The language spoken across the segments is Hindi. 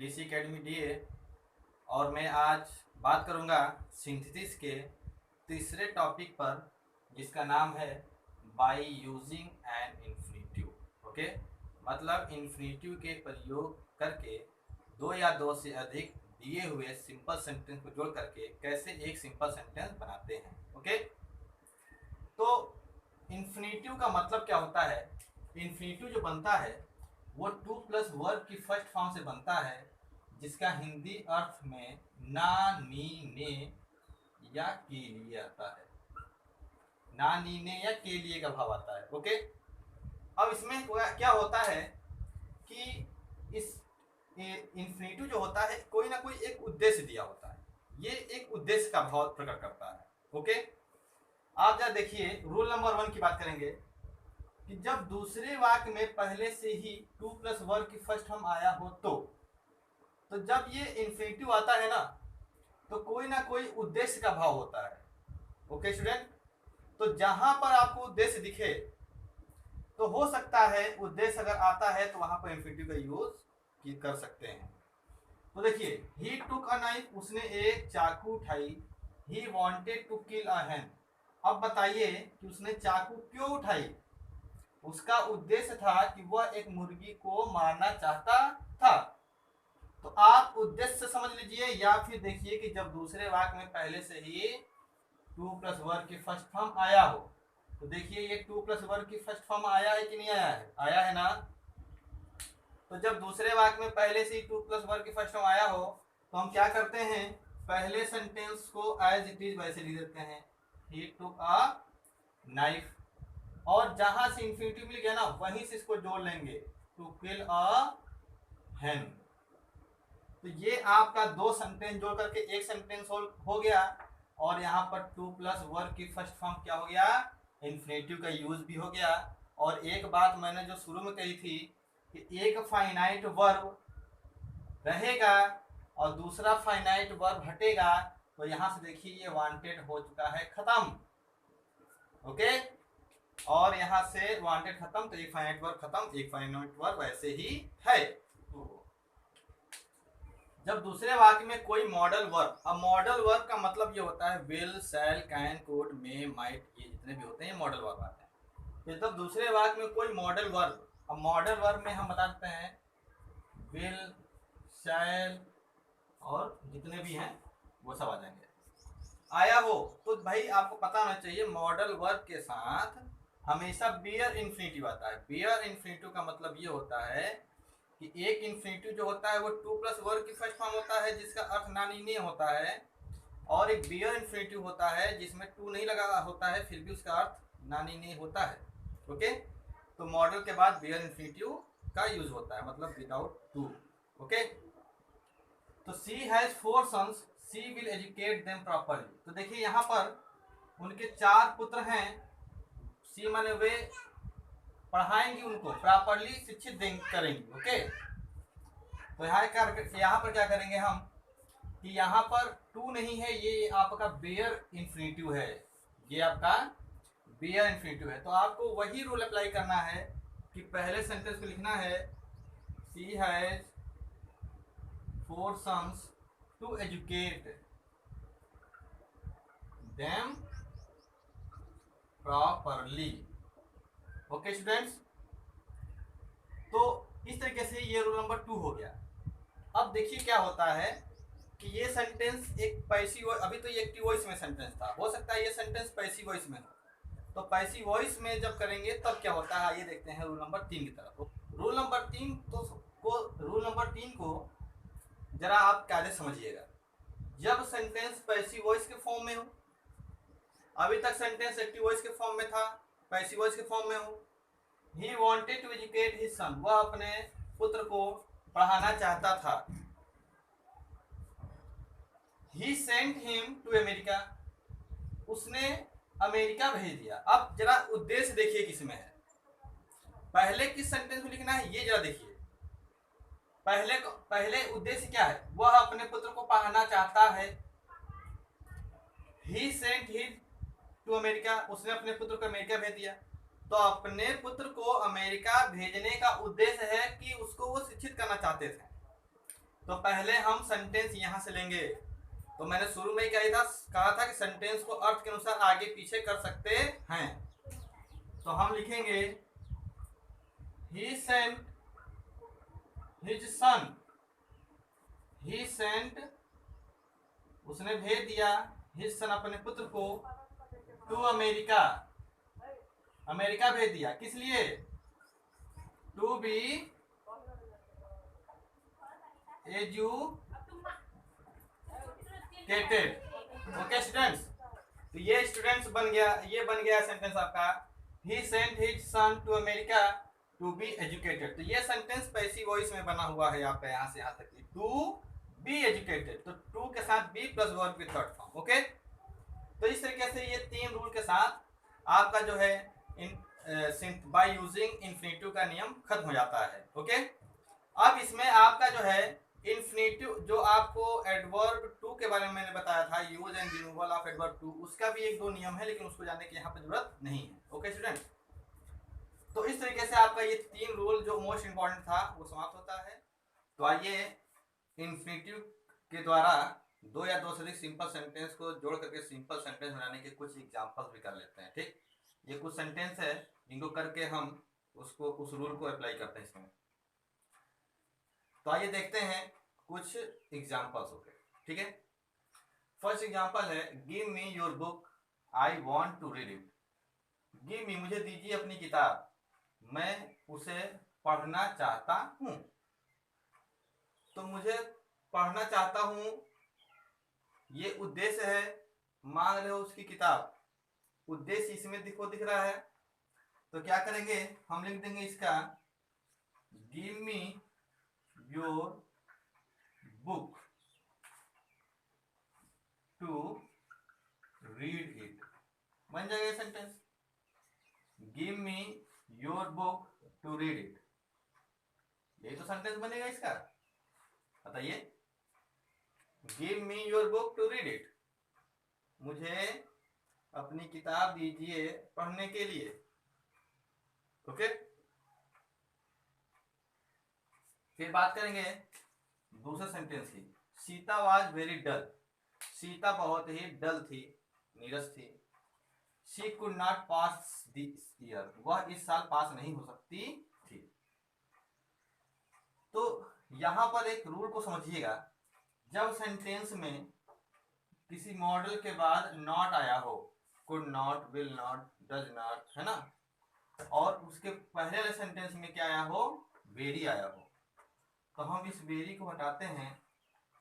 DC academy DA. और मैं आज बात करूंगा सिंथेसिस के तीसरे टॉपिक पर, जिसका नाम है by using an infinitive. Okay, मतलब इन्फिनिटिव के प्रयोग करके दो या दो से अधिक दिए हुए सिंपल सेंटेंस को जोड़ करके कैसे एक सिंपल सेंटेंस बनाते हैं। ओके, तो इन्फिनिटिव का मतलब क्या होता है? इन्फिनिटिव जो बनता है वो टू प्लस वर्ब की फर्स्ट फॉर्म से बनता है, जिसका हिंदी अर्थ में ना, नी, ने या के लिए आता है। ना, नी, ने या के लिए का भाव आता है। ओके, अब इसमें क्या होता है कि इस इन्फिनिटिव जो होता है कोई ना कोई एक उद्देश्य दिया होता है, ये एक उद्देश्य का भाव प्रकट करता है। ओके, आप जरा देखिए, रूल नंबर 1 की बात करेंगे कि जब दूसरे वाक्य में पहले से ही टू प्लस वर्ब की फर्स्ट फॉर्म आया हो तो जब ये इन्फिनिटिव आता है ना, तो कोई ना कोई उद्देश्य का भाव होता है। ओके स्टूडेंट, तो जहां पर आपको उद्देश्य दिखे तो हो सकता है उद्देश्य अगर आता है तो वहां पर इन्फिनिटिव का यूज कर सकते हैं। तो देखिए, ही टुक अ नाइफ, उसने एक चाकू उठाई। ही वांटेड टू किल अ हैन। अब बताइए कि उसने चाकू क्यों उठाई? उसका उद्देश्य था कि वह एक मुर्गी को मारना चाहता था। तो आप उद्देश्य से समझ लीजिए, या फिर देखिए कि जब दूसरे वाक्य में पहले से ही टू प्लस वर्ब की फर्स्ट फॉर्म आया हो, तो देखिए ये टू प्लस वर्ब की फर्स्ट फॉर्म आया है कि नहीं आया है? आया है ना। तो जब दूसरे वाक्य में पहले से ही टू प्लस वर्ब की फर्स्ट फॉर्म आया हो तो हम क्या करते हैं, पहले सेंटेंस को एज इट इज वैसे लिख देते हैं, ही टुक अ नाइफ, और जहां से इंफिनिटिव मिल गया ना वहीं से इसको जोड़ लेंगे, टू किल अ हैन। तो ये आपका दो सेंटेंस जोड़ करके एक सेंटेंस हो गया, और यहाँ पर टू प्लस वर्ब की फर्स्ट फॉर्म क्या हो गया, इन्फिनिटिव का यूज भी हो गया। और एक बात मैंने जो शुरू में कही थी कि एक फाइनाइट वर्ब रहेगा और दूसरा फाइनाइट वर्ब हटेगा, तो यहाँ से देखिए ये वांटेड हो चुका है खत्म। ओके, और यहाँ से वांटेड खत्म, तो एक फाइनाइट वर्ब खत्म, एक फाइनाइट वर्ब ऐसे ही है। जब दूसरे वाक्य में कोई मॉडल वर्ब, अब मॉडल वर्ब का मतलब ये होता है will, shall, can, could, may, might, ये जितने भी होते हैं ये मॉडल वर्ब आते हैं। तो जब दूसरे वाक्य में कोई मॉडल वर्ब, अब मॉडल वर्ब में हम बता देते हैं विल, शैल और जितने भी हैं वो सब आ जाएंगे। आया हो तो भाई आपको पता होना चाहिए मॉडल वर्ब के साथ हमेशा बियर इन्फिनिटिव आता है। बियर इन्फिनिटिव का मतलब ये होता है कि एक इन्फिनिटिव जो होता है वो टू प्लस वर्ब की फर्स्ट फॉर्म होता है, जिसका अर्थ ना, नी, ने होता है, और एक बियर इन्फिनिटिव होता है जिसमें टू नहीं लगा होता है फिर भी उसका अर्थ ना, नी, ने होता है। ओके, तो मॉडल के बाद बियर इन्फिनिटिव का यूज होता है, मतलब विदाउट टू। ओके, तो C has 4 sons, C will educate them properly. तो देखिए यहाँ पर उनके 4 पुत्र हैं, सी माने वे पढ़ाएंगी उनको, प्रॉपरली शिक्षित करेंगी। ओके, तो यहाँ पर क्या करेंगे हम कि यहाँ पर टू नहीं है, ये आपका बेयर इन्फिनिटिव है, ये आपका बेयर इन्फिनिटिव है। तो आपको वही रूल अप्लाई करना है कि पहले सेंटेंस को लिखना है she has 4 sons to educate them properly. Okay students, तो इस तरीके से ये रूल नंबर 2 हो गया। अब देखिए क्या होता है कि ये सेंटेंस एक पैसिव, अभी तो ये एक्टिव वॉइस में सेंटेंस था, हो सकता है ये सेंटेंस पैसिव वॉइस में हो। तो पैसिव वॉइस में जब करेंगे तब क्या होता है, ये देखते हैं रूल नंबर 3 की तरफ। रूल नंबर 3 को जरा आप कायदे समझिएगा। जब सेंटेंस पैसिव वॉइस के फॉर्म में हो, अभी तक सेंटेंस एक्टिव वॉइस के फॉर्म में था, पैसिव वॉइस के फॉर्म में हो, he wanted to educate his son, वह अपने पुत्र को पढ़ाना चाहता था। He sent him to America, उसने अमेरिका भेज दिया। अब जरा उद्देश्य देखिए किसमें है, पहले किस सेंटेंस में लिखना है ये जरा देखिए। पहले उद्देश्य क्या है, वह अपने पुत्र को पढ़ाना चाहता है। ही सेंट हिम टू अमेरिका, उसने अपने पुत्र को अमेरिका भेज दिया। तो अपने पुत्र को अमेरिका भेजने का उद्देश्य है कि उसको वो शिक्षित करना चाहते थे। तो पहले हम सेंटेंस यहां से लेंगे। तो मैंने शुरू में कहा था कि सेंटेंस को अर्थ के अनुसार आगे पीछे कर सकते हैं। तो हम लिखेंगे ही सेंट हिज सन, ही सेंट उसने भेज दिया, हिज सन अपने पुत्र को, टू अमेरिका, अमेरिका भेज दिया। किस लिए? To be educated. Okay students, तो ये स्टूडेंट्स बन गया, ये बन गया सेंटेंस आपका, he sent his son to America to be educated. तो ये सेंटेंस पैसिव वॉइस में बना हुआ है आपका यहाँ से यहाँ तक, टू बी एजुकेटेड, तो टू के साथ बी प्लस वर्ब की थर्ड फॉर्म। ओके, तो इस तरीके से ये तीन रूल के साथ आपका जो है बाय यूजिंग इन्फिनेटिव का नियम खत्म हो जाता है। ओके, अब इसमें आपका जो है इन्फिनेटिव, जो आपको एडवर्ब टू के बारे में मैंने बताया था, use and removal of adverb too, उसका भी एक दो नियम है, लेकिन उसको जानने की यहाँ पे जरूरत नहीं है। ओके स्टूडेंट, तो इस तरीके से आपका ये तीन रूल जो मोस्ट इंपॉर्टेंट था वो समाप्त होता है। तो आइए इन्फिनेटिव के द्वारा दो या दो से अधिक सिंपल सेंटेंस को जोड़ करके सिंपल सेंटेंस बनाने के कुछ एग्जांपल्स भी कर लेते हैं। ठीक, ये कुछ सेंटेंस है जिनको करके हम उसको उस रूल को अप्लाई करते हैं इसमें। तो आइए देखते हैं कुछ एग्जांपल्स हो गए। ठीक है, फर्स्ट एग्जांपल है give me your book I want to read it. Give me, मुझे दीजिए अपनी किताब, मैं उसे पढ़ना चाहता हूं। तो मुझे पढ़ना चाहता हूं, ये उद्देश्य है, मांग रहे हो उसकी किताब, उद्देश्य इसमें दिख रहा है। तो क्या करेंगे, हम लिख देंगे इसका give me your book to read it, बन जाएगा ये sentence. Give me your book to read it, यही तो सेंटेंस बनेगा इसका। बताइए, give me your book to read it, मुझे अपनी किताब दीजिए पढ़ने के लिए। ओके, फिर बात करेंगे दूसरे सेंटेंस की। Sita was very dull, Sita बहुत ही डल थी, नीरस थी। She could not pass this year, वह इस साल पास नहीं हो सकती थी। तो यहां पर एक रूल को समझिएगा, जब सेंटेंस में किसी मॉडल के बाद नॉट आया हो, could not, will not, does not, है ना, और उसके पहले वाले सेंटेंस में क्या आया हो, वेरी आया हो, तो हम इस वेरी को हटाते हैं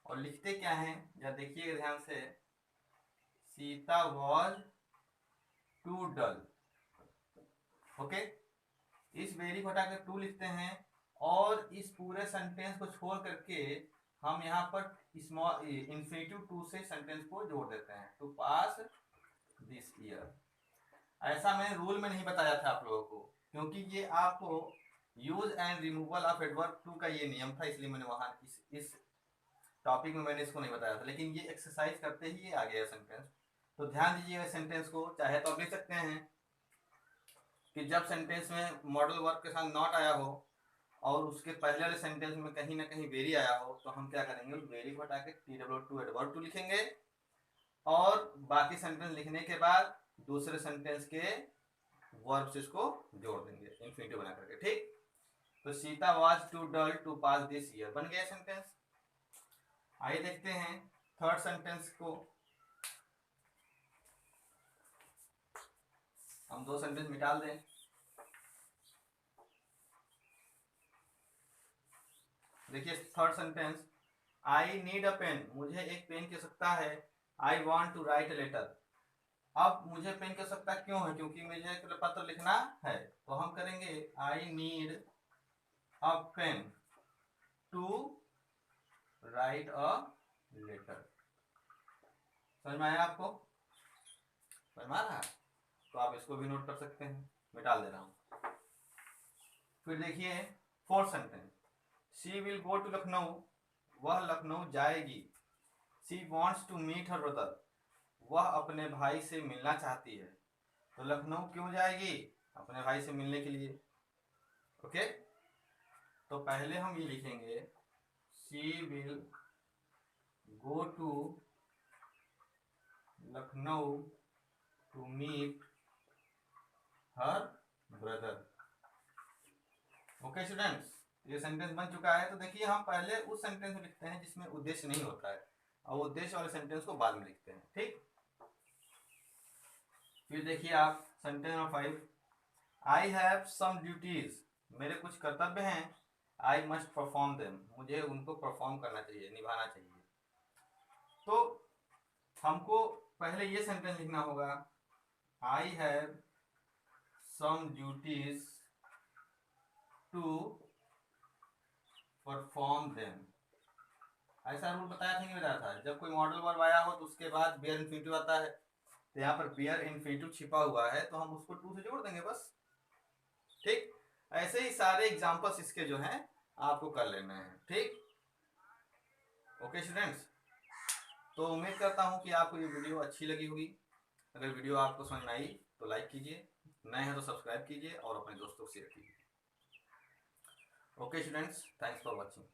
और लिखते क्या है, या देखिएगा ध्यान से, Sita was too dull. Okay, इस वेरी को हटाकर टू लिखते हैं और इस पूरे सेंटेंस को छोड़ करके हम यहाँ पर स्मॉल इन्फिनेटिव टू से सेंटेंस को जोड़ देते हैं, टू पास दिस ईयर। ऐसा मैंने रूल में नहीं बताया था आप लोगों को, क्योंकि ये आपको use and removal of adverb too का ये नियम था, इसलिए मैंने वहां इस टॉपिक में मैंने इसको नहीं बताया था, लेकिन ये एक्सरसाइज करते ही आ गया सेंटेंस। तो ध्यान दीजिएगा सेंटेंस को, चाहे तो आप लिख सकते हैं कि जब सेंटेंस में मॉडल वर्ब के साथ नॉट आया हो और उसके पहले वाले सेंटेंस में कहीं ना कहीं वेरी आया हो, तो हम क्या करेंगे, वेरी को हटा के TW2 एडवर्ब टू लिखेंगे और बाकी सेंटेंस लिखने के बाद दूसरे सेंटेंस के वर्ब से इसको जोड़ देंगे इन्फिनिटिव बना करके। ठीक, तो Sita was too dull to pass this year, बन गया सेंटेंस। आइए देखते हैं थर्ड सेंटेंस को। हम दो सेंटेंस मिटा दें। देखिए third sentence, I need a pen, मुझे एक पेन की आवश्यकता है। I want to write a letter, अब मुझे पेन की आवश्यकता क्यों है, क्योंकि मुझे पत्र लिखना है, तो हम करेंगे I need a pen to write a letter. समझ में आया आपको, समझ में आ रहा है? तो आप इसको भी नोट कर सकते हैं, मैं डाल दे रहा हूं। फिर देखिए fourth sentence, she will go to Lucknow, वह लखनऊ जाएगी। She wants to meet her brother, वह अपने भाई से मिलना चाहती है। तो लखनऊ क्यों जाएगी, अपने भाई से मिलने के लिए। ओके, तो पहले हम ये लिखेंगे she will go to Lucknow to meet her brother. Okay students, ये सेंटेंस बन चुका है। तो देखिए हम पहले उस सेंटेंस में लिखते हैं जिसमें उद्देश्य नहीं होता है, और उद्देश्य वाले सेंटेंस को बाद में लिखते हैं, ठीक। फिर देखिए आप sentence number 5, I have some duties, मेरे कुछ कर्तव्य हैं, आई मस्ट परफॉर्म देम, मुझे उनको परफॉर्म करना चाहिए, निभाना चाहिए। तो हमको पहले ये सेंटेंस लिखना होगा, I have some duties to perform them. ऐसा रूल बताया था नहीं बताया था, जब कोई मॉडल वर्ब आया हो तो उसके बाद बेयर इन्फिनिटिव आता है, तो यहाँ पर बेयर इन्फिनिटिव छिपा हुआ है तो हम उसको टू से जोड़ देंगे बस, ठीक। ऐसे ही सारे एग्जांपल्स इसके जो हैं आपको कर लेना है, ठीक। ओके स्टूडेंट्स, तो उम्मीद करता हूँ कि आपको ये वीडियो अच्छी लगी होगी। अगर वीडियो आपको समझ में आई तो लाइक कीजिए, नए हैं तो सब्सक्राइब कीजिए और अपने दोस्तों को शेयर कीजिए। Okay students, thanks for watching.